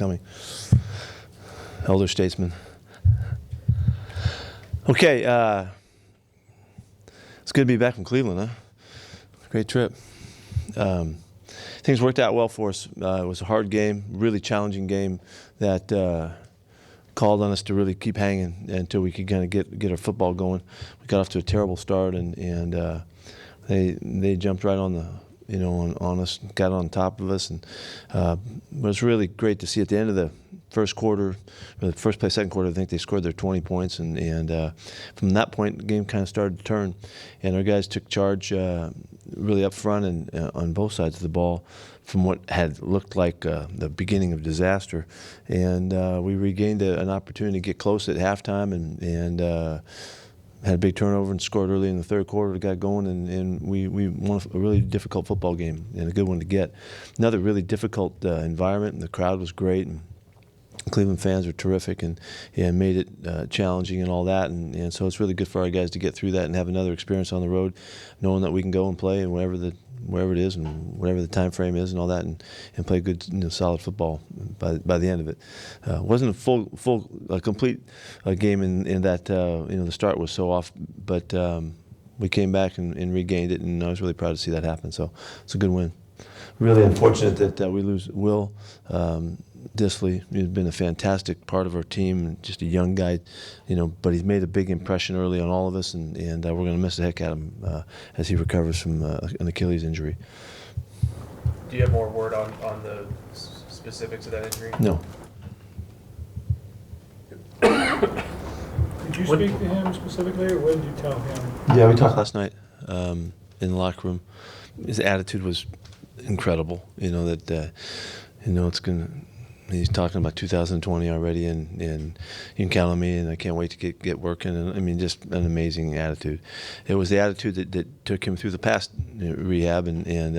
coming. Elder statesman. Okay, it's good to be back from Cleveland, huh? Great trip. Things worked out well for us. It was a hard game, really challenging game that called on us to really keep hanging until we could kind of get our football going. We got off to a terrible start, and they jumped right on on us, got on top of us, and it was really great to see at the end of the first quarter, or the first play, second quarter, I think they scored their 20 points, and from that point, the game kind of started to turn, and our guys took charge really up front and on both sides of the ball from what had looked like the beginning of disaster, and we regained an opportunity to get close at halftime, and had a big turnover and scored early in the third quarter, got going, and we won a really difficult football game and a good one to get. Another really difficult environment, and the crowd was great, and Cleveland fans are terrific and made it challenging and all that, and so it's really good for our guys to get through that and have another experience on the road, knowing that we can go and play and wherever it is and whatever the time frame is and all that, and play good, solid football by the end of it. It wasn't a complete game in that the start was so off, but we came back and regained it, and I was really proud to see that happen. So it's a good win. Really unfortunate that we lose Will Dissly. He's been a fantastic part of our team, just a young guy, but he's made a big impression early on all of us, and we're going to miss the heck out of him as he recovers from an Achilles injury. Do you have more word on the specifics of that injury? No. Did you speak to him specifically, or what did you tell him? Yeah, we talked last night in the locker room. His attitude was incredible. It's going to. He's talking about 2020 already, and you can count on me, and I can't wait to get working. And I mean, just an amazing attitude. It was the attitude that took him through the past rehab, and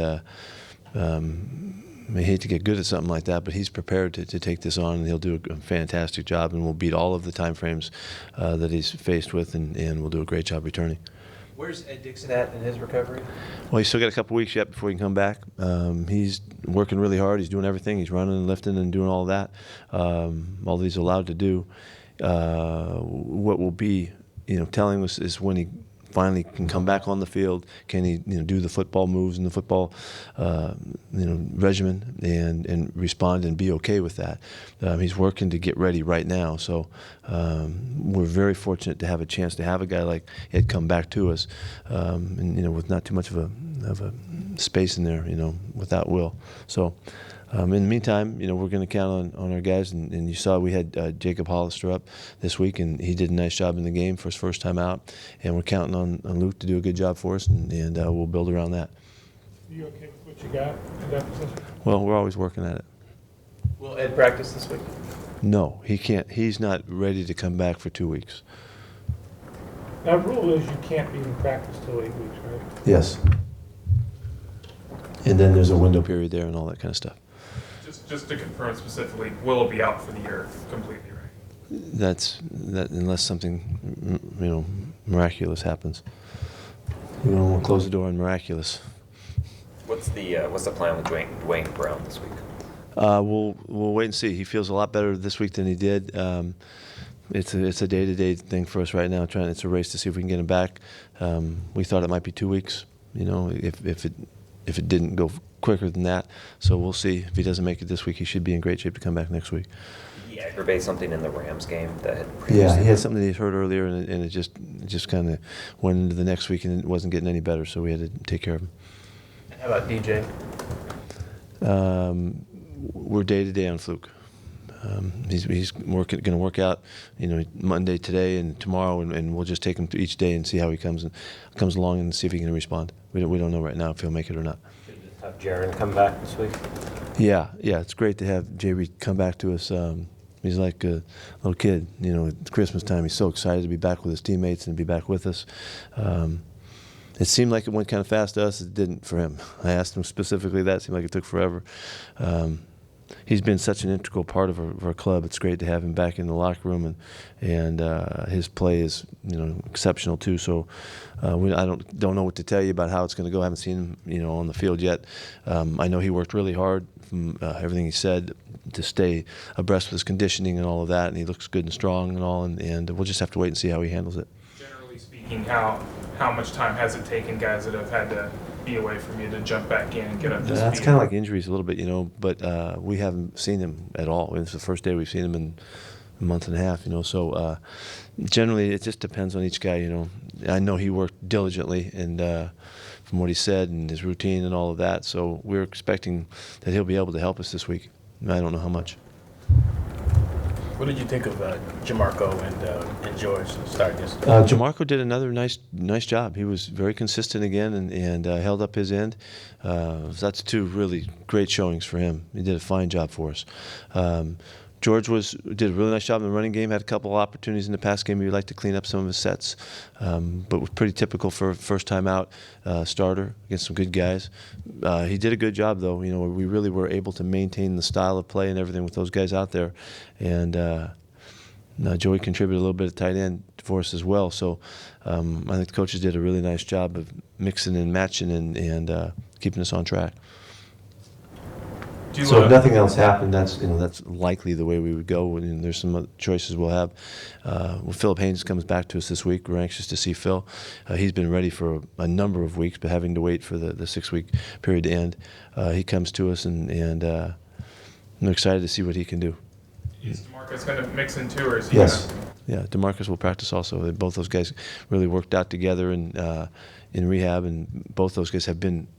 I hate to get good at something like that, but he's prepared to take this on, and he'll do a fantastic job, and we'll beat all of the time frames that he's faced with, and we'll do a great job returning. Where's Ed Dixon at in his recovery? Well, he's still got a couple weeks yet before he can come back. He's working really hard. He's doing everything. He's running and lifting and doing all that, all that he's allowed to do. What will be, telling us is when he finally can come back on the field, can he do the football moves and the football regimen and respond and be okay with that. He's working to get ready right now, so we're very fortunate to have a chance to have a guy like Ed come back to us, and with not too much of a space in there, without Will. So in the meantime, we're going to count on our guys, and you saw we had Jacob Hollister up this week, and he did a nice job in the game for his first time out, and we're counting on Luke to do a good job for us, and we'll build around that. Are you okay with what you got in that position? Well, we're always working at it. Will Ed practice this week? No, he can't. He's not ready to come back for 2 weeks. That rule is you can't even practice till 8 weeks, right? Yes. And then there's a window period there and all that kind of stuff. Just to confirm specifically, Will be out for the year completely, right? That's unless something miraculous happens. We'll close the door on miraculous. What's the plan with Dwayne Brown this week? We'll wait and see. He feels a lot better this week than he did. It's a day-to-day thing for us right now. It's a race to see if we can get him back. We thought it might be 2 weeks. If it didn't go quicker than that, so we'll see. If he doesn't make it this week, he should be in great shape to come back next week. Did he aggravate something in the Rams game that had Yeah, previously? he had something that he heard earlier, and it just kind of went into the next week, and it wasn't getting any better, so we had to take care of him. And how about DJ? We're day-to-day on Fluke. He's going to work out, Monday, today, and tomorrow, and we'll just take him through each day and see how he comes along and see if he can respond. We don't know right now if he'll make it or not. Have Jaron come back this week? Yeah, it's great to have J.B. come back to us. He's like a little kid, it's Christmas time. He's so excited to be back with his teammates and be back with us. It seemed like it went kind of fast to us. It didn't for him. I asked him specifically that. It seemed like it took forever. he's been such an integral part of our club. It's great to have him back in the locker room, and his play is exceptional too. So I don't know what to tell you about how it's going to go. I haven't seen him on the field yet. I know he worked really hard from everything he said to stay abreast with his conditioning and all of that, and he looks good and strong and all. And we'll just have to wait and see how he handles it. Generally speaking, how much time has it taken guys that have had to be away from you to jump back in and get up to speed? That's kind of like injuries a little bit, but we haven't seen him at all. It's the first day we've seen him in a month and a half, So generally, it just depends on each guy, I know he worked diligently, and from what he said and his routine and all of that. So we're expecting that he'll be able to help us this week. I don't know how much. What did you think of Jamarco and George starting this? Jamarco did another nice job. He was very consistent again and held up his end. That's two really great showings for him. He did a fine job for us. George did a really nice job in the running game, had a couple of opportunities in the pass game. He would like to clean up some of his sets, but was pretty typical for a first-time out starter against some good guys. He did a good job, though. We really were able to maintain the style of play and everything with those guys out there. And Joey contributed a little bit of tight end for us as well. So I think the coaches did a really nice job of mixing and matching and keeping us on track. So if nothing else happened, that's likely the way we would go. And there's some other choices we'll have. When Philip Haynes comes back to us this week, we're anxious to see Phil. He's been ready for a number of weeks, but having to wait for the 6-week period to end. He comes to us, and I'm excited to see what he can do. Is DeMarcus going to mix in too, or is he? Yes. Yeah, DeMarcus will practice also. Both those guys really worked out together in rehab, and both those guys have been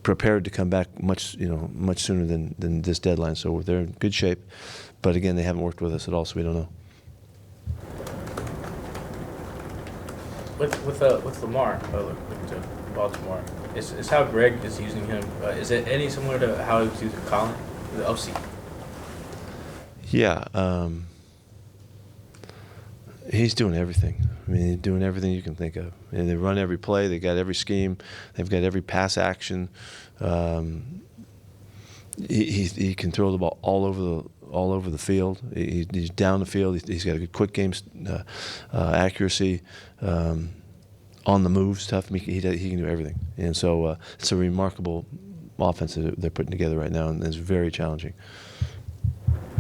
prepared to come back much sooner than this deadline. So they're in good shape. But again, they haven't worked with us at all, so we don't know. With Lamar looking to Baltimore, is how Greg is using him. Is it any similar to how he was using Colin, the OC? Yeah. He's doing everything. I mean, he's doing everything you can think of. And they run every play. They got every scheme. They've got every pass action. He can throw the ball all over the field. He's down the field. He's got a good quick game accuracy. On the move stuff. He can do everything. And so it's a remarkable offense that they're putting together right now, and it's very challenging.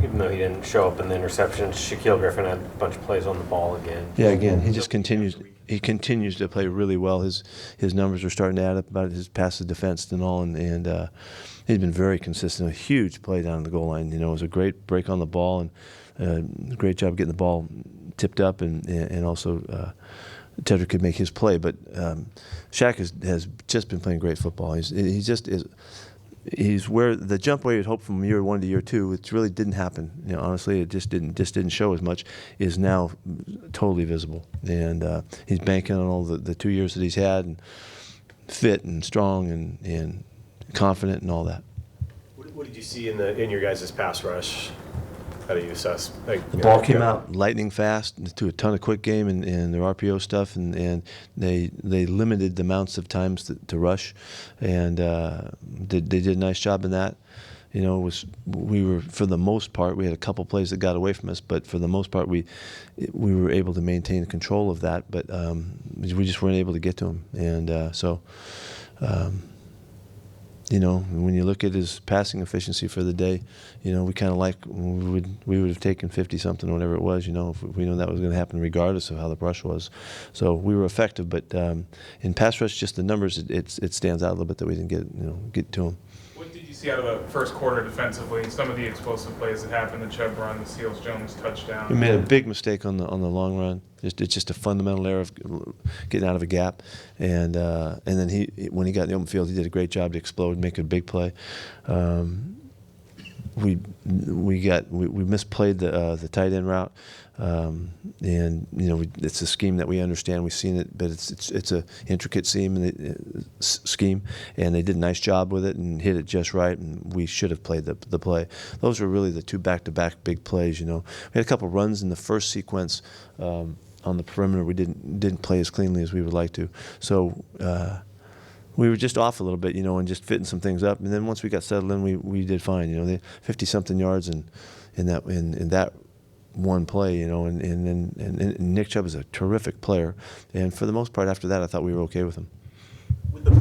Even though he didn't show up in the interceptions, Shaquille Griffin had a bunch of plays on the ball again. Yeah, again, he just continues. He continues to play really well. His numbers are starting to add up about his passive defense and all, and he's been very consistent. A huge play down the goal line. It was a great break on the ball, and a great job getting the ball tipped up, and also Tedrick could make his play. But Shaq has just been playing great football. He just is. He's where the jump where you'd hope from year 1 to year 2, which really didn't happen. Honestly, it just didn't show as much. Is now totally visible, and he's banking on all the 2 years that he's had, and fit and strong and confident and all that. What did you see in your guys' pass rush? How do you assess? The ball came out lightning fast to a ton of quick game and their RPO stuff, and they limited the amounts of times to rush, and they did a nice job in that. We were, for the most part, we had a couple plays that got away from us, but for the most part we were able to maintain control of that, but we just weren't able to get to them, and so. When you look at his passing efficiency for the day, we kind of we would have taken 50-something or whatever it was, if we knew that was going to happen regardless of how the rush was. So we were effective, but in pass rush, just the numbers, it stands out a little bit that we didn't get to him. What did you see out of the first quarter defensively? Some of the explosive plays that happened, the Chubb run, the Seals-Jones touchdown. We made a big mistake on the long run. It's just a fundamental error of getting out of a gap, and then when he got in the open field, he did a great job to explode, make a big play. We misplayed the tight end route, and it's a scheme that we understand. We've seen it, but it's a intricate scheme, and they did a nice job with it and hit it just right. And we should have played the play. Those were really the two back-to-back big plays. We had a couple runs in the first sequence. On the perimeter, we didn't play as cleanly as we would like to. So we were just off a little bit, and just fitting some things up. And then once we got settled in, we did fine. They 50-something yards in that one play, and Nick Chubb is a terrific player. And for the most part, after that, I thought we were okay with him.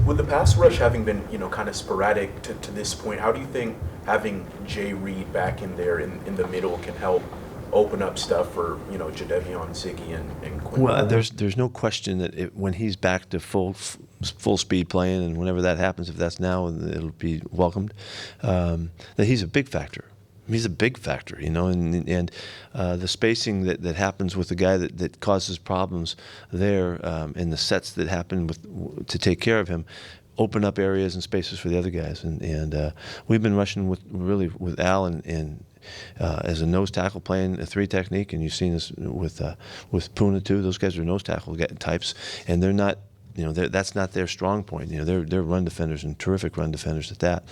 With the pass rush having been, kind of sporadic to this point, how do you think having Jay Reed back in there in the middle can help open up stuff for, Jadeveon, Ziggy, and Quinn? Well, there's no question that when he's back to full speed playing, and whenever that happens, if that's now, it'll be welcomed, that he's a big factor. He's a big factor, and the spacing that happens with the guy that causes problems there, and the sets that happen to take care of him, open up areas and spaces for the other guys. And we've been rushing with Al and as a nose tackle playing a 3 technique, and you've seen this with Puna too. Those guys are nose tackle types, and they're not. That's not their strong point. They're run defenders and terrific run defenders at that.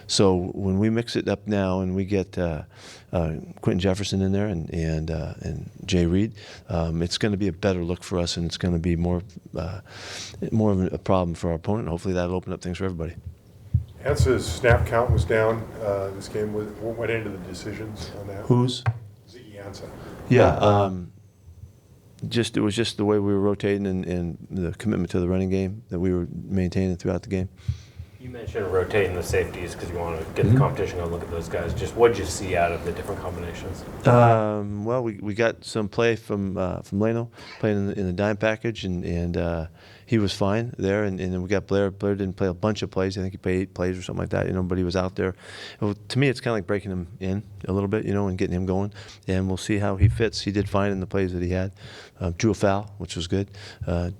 So when we mix it up now and we get Quentin Jefferson in there and Jay Reed, it's going to be a better look for us, and it's going to be more of a problem for our opponent. Hopefully that'll open up things for everybody. Hance's snap count was down this game. What went into the decisions on that? Who's? Ziggy Ansah. Yeah. It was just the way we were rotating and the commitment to the running game that we were maintaining throughout the game. You mentioned rotating the safeties because you want to get the competition going, look at those guys. Just what did you see out of the different combinations? Well, we got some play from Leno playing in the dime package, and he was fine there. And then we got Blair. Blair didn't play a bunch of plays. I think he played 8 plays or something like that. But he was out there. Well, to me, it's kind of like breaking him in a little bit, and getting him going. And we'll see how he fits. He did fine in the plays that he had. Drew a foul, which was good. But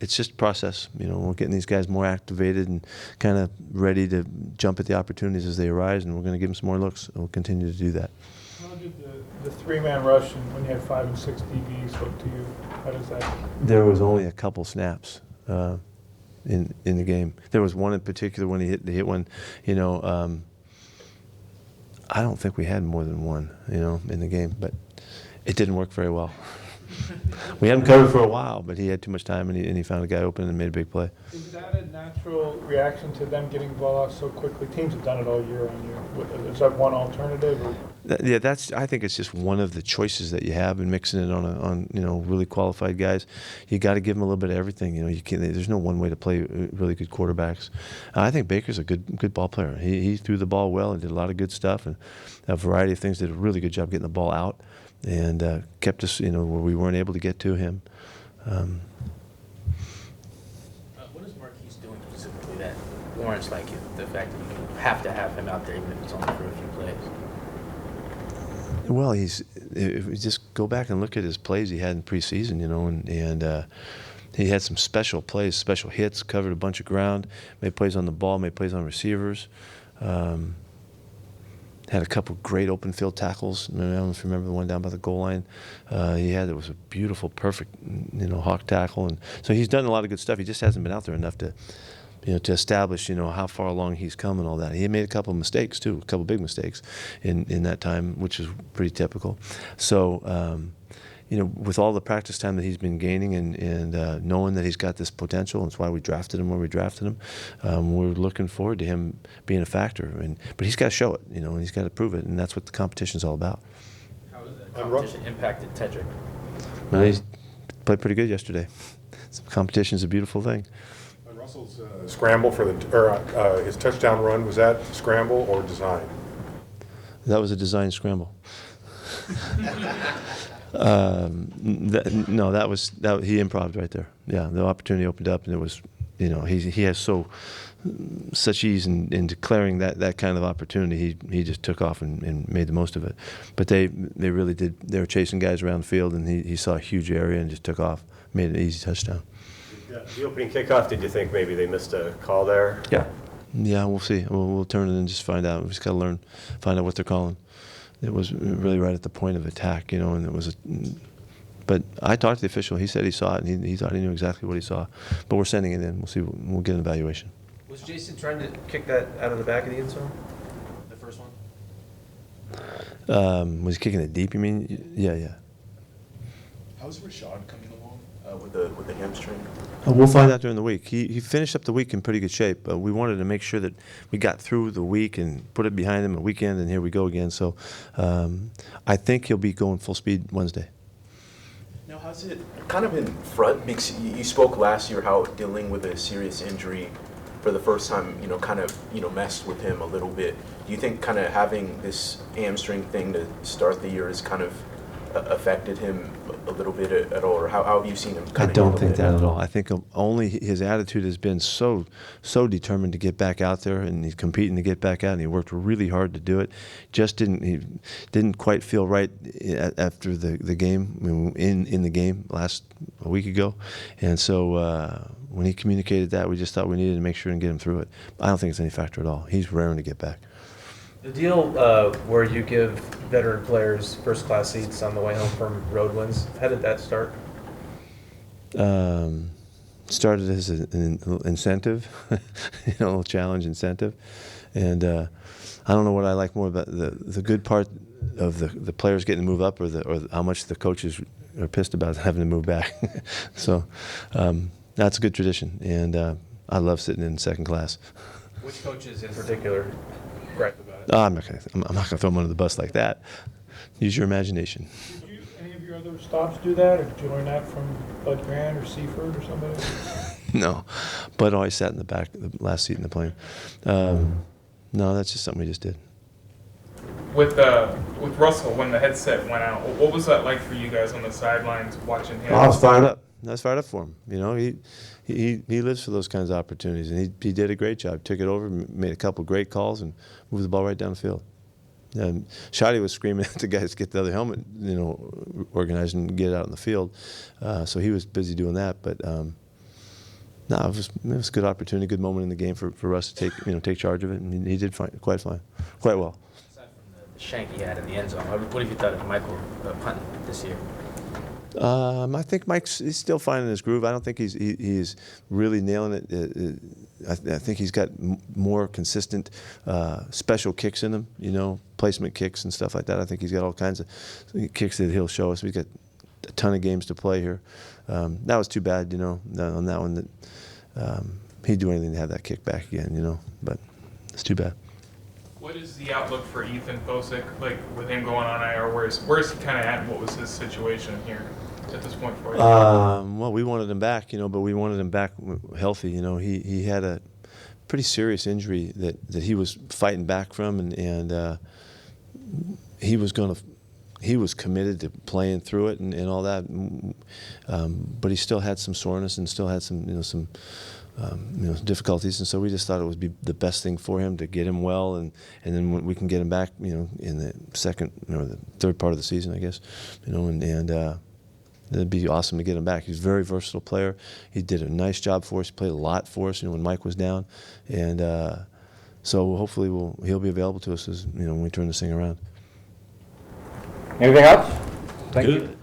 it's just a process. We're getting these guys more activated and kind of ready to jump at the opportunities as they arise, and we're going to give them some more looks, and we'll continue to do that. How did the 3-man rush and when you had 5 and 6 DBs look to you? How does that? There was only a couple snaps in the game. There was one in particular when he hit one. I don't think we had more than one, in the game, but it didn't work very well. We had him covered for a while, but he had too much time, and he found a guy open and made a big play. Is that a natural reaction to them getting the ball out so quickly? Teams have done it all year on year. Is that one alternative? Or? I think it's just one of the choices that you have in mixing it on really qualified guys. You got to give them a little bit of everything. You can't. There's no one way to play really good quarterbacks. I think Baker's a good ball player. He threw the ball well and did a lot of good stuff, and a variety of things. Did a really good job getting the ball out. And kept us, where we weren't able to get to him. What is Marquise doing specifically that warrants the fact that you have to have him out there even if it's only for a few plays? Well, if we just go back and look at his plays he had in preseason, and he had some special plays, special hits, covered a bunch of ground, made plays on the ball, made plays on receivers. Had a couple great open field tackles. I don't know if you remember the one down by the goal line. It was a beautiful, perfect, hawk tackle. And so he's done a lot of good stuff. He just hasn't been out there enough to establish, how far along he's come and all that. He made a couple of mistakes too, a couple of big mistakes in that time, which is pretty typical. So, with all the practice time that he's been gaining and knowing that he's got this potential, and that's why we drafted him where we drafted him, we're looking forward to him being a factor. But he's got to show it, and he's got to prove it, and that's what the competition's all about. How has that competition impacted Tedrick? Well, he played pretty good yesterday. Competition's a beautiful thing. Russell's scramble his touchdown run, was that scramble or design? That was a design scramble. That was he improvised right there. Yeah, the opportunity opened up, and it was, he has such ease in declaring that kind of opportunity. He just took off and made the most of it. But they really did. They were chasing guys around the field, and he saw a huge area and just took off, made an easy touchdown. Yeah, the opening kickoff, did you think maybe they missed a call there? Yeah, we'll see. We'll turn it and just find out. We just got to find out what they're calling. It was really right at the point of attack, and it was but I talked to the official. He said he saw it, and he thought he knew exactly what he saw. But we're sending it in. We'll see. We'll get an evaluation. Was Jason trying to kick that out of the back of the end zone? The first one? Was he kicking it deep, you mean? Yeah. How's Rashad coming along? with the hamstring? We'll find out during the week. He finished up the week in pretty good shape. We wanted to make sure that we got through the week and put it behind him a weekend, and here we go again. So I think he'll be going full speed Wednesday. Now, how's it kind of in front? Because you spoke last year how dealing with a serious injury for the first time, kind of, messed with him a little bit. Do you think kind of having this hamstring thing to start the year has kind of affected him a little bit at all, or how have you seen him? I don't think that at all. I think only his attitude has been so determined to get back out there, and he's competing to get back out, and he worked really hard to do it. He didn't quite feel right after the game, in the game a week ago, and so when he communicated that, we just thought we needed to make sure and get him through it. I don't think it's any factor at all. He's raring to get back. The deal where you give veteran players first-class seats on the way home from road wins, how did that start? Started as an incentive, challenge incentive. And I don't know what I like more about the good part of the players getting to move up, or how much the coaches are pissed about having to move back. So that's a good tradition, and I love sitting in second class. Which coaches in particular gripe about it? I'm not gonna throw them under the bus like that. Use your imagination. Did any of your other stops do that, or did you learn that from Bud Grant or Seaford or somebody? No, Bud always sat in the back, the last seat in the plane. No, that's just something we just did. With Russell, when the headset went out, what was that like for you guys on the sidelines watching him? I was fired up. I was fired up for him. He lives for those kinds of opportunities, and he did a great job. Took it over, made a couple great calls, and moved the ball right down the field. And Shotty was screaming at the guys to get the other helmet, organized and get it out in the field. So he was busy doing that. But no, it was a good opportunity, good moment in the game for us to take charge of it, and he did quite well. Aside from the shank he had in the end zone, what have you thought of Michael punting this year? I think he's still finding his groove. I don't think he's really nailing it. I think he's got more consistent special kicks in him, placement kicks and stuff like that. I think he's got all kinds of kicks that he'll show us. We've got a ton of games to play here. That was too bad, on that one, that he'd do anything to have that kick back again, but it's too bad. What is the outlook for Ethan Posick, like with him going on IR? Where's he kind of at? What was his situation here at this point for you? Well, we wanted him back, but we wanted him back healthy. He had a pretty serious injury that he was fighting back from, and he was committed to playing through it and all that. But he still had some soreness and still had some difficulties, and so we just thought it would be the best thing for him to get him well, and then when we can get him back, in the second or the third part of the season, I guess, and it'd be awesome to get him back. He's a very versatile player. He did a nice job for us. He played a lot for us, when Mike was down, and so hopefully he'll be available to us as when we turn this thing around. Anything else? Thank you.